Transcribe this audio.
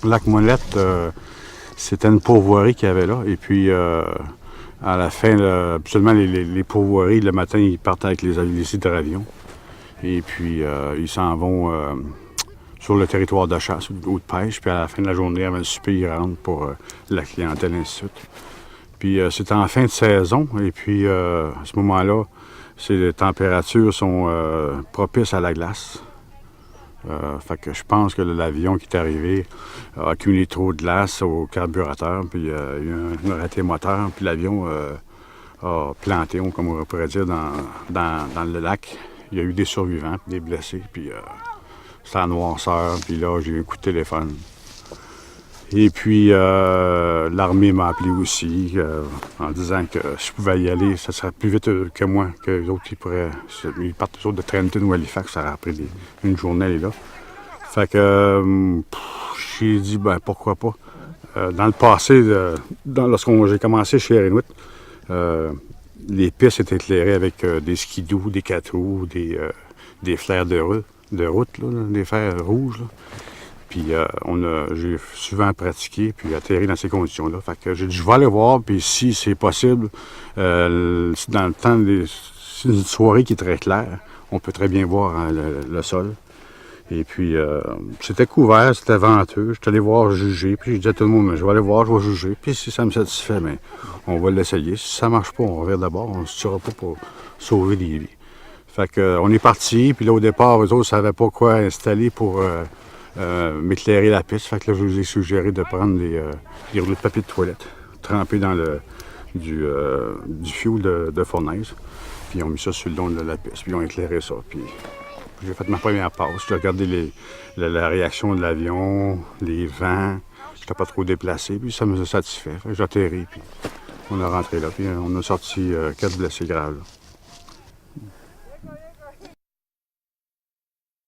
Lac Monette, c'était une pourvoirie qu'il y avait là. Et puis, à la fin, absolument, les pourvoiries, le matin, ils partent avec les hydravions. Et puis, ils s'en vont sur le territoire de chasse ou de pêche. Puis, à la fin de la journée, avant le souper, ils rentrent pour la clientèle, ainsi de suite. Puis, c'était en fin de saison. Et puis, à ce moment-là, les températures sont propices à la glace. Fait que je pense que l'avion qui est arrivé a accumulé trop de glace au carburateur, puis il y a eu un raté moteur, puis l'avion a planté, comme on pourrait dire, dans le lac. Il y a eu des survivants, puis des blessés, puis c'est la noirceur, puis là, j'ai eu un coup de téléphone. Et puis, l'armée m'a appelé aussi en disant que si je pouvais y aller, ça serait plus vite que moi, que les autres, ils partent toujours de Trenton ou Halifax, ça aurait pris une journée aller là. Fait que j'ai dit, ben pourquoi pas. Dans le passé, lorsque j'ai commencé chez Air Inuit, les pistes étaient éclairées avec des skidoo, des 4 roues, des flares de route, là, des fers rouges. Là. Puis j'ai souvent pratiqué, puis atterri dans ces conditions-là. Fait que j'ai dit, je vais aller voir, puis si c'est possible, dans le temps, c'est une soirée qui est très claire, on peut très bien voir hein, le sol. Et puis, c'était couvert, c'était venteux. Je suis allé voir, juger, puis je disais à tout le monde, je vais aller voir, je vais juger. Puis si ça me satisfait, bien, on va l'essayer. Si ça marche pas, on revient d'abord, on ne se tuera pas pour sauver des vies. Fait que, on est parti, puis là, au départ, eux autres ne savaient pas quoi installer pour m'éclairer la piste. Fait que là, je vous ai suggéré de prendre des rouleaux de papier de toilette, trempés dans du fioul de fournaise. Puis ils ont mis ça sur le long de la piste, puis ils ont éclairé ça. Puis j'ai fait ma première passe. J'ai regardé la réaction de l'avion, les vents. J'étais pas trop déplacé, puis ça me a satisfait. Fait que j'ai atterri, puis on a rentré là, puis on a sorti 4 blessés graves. Là.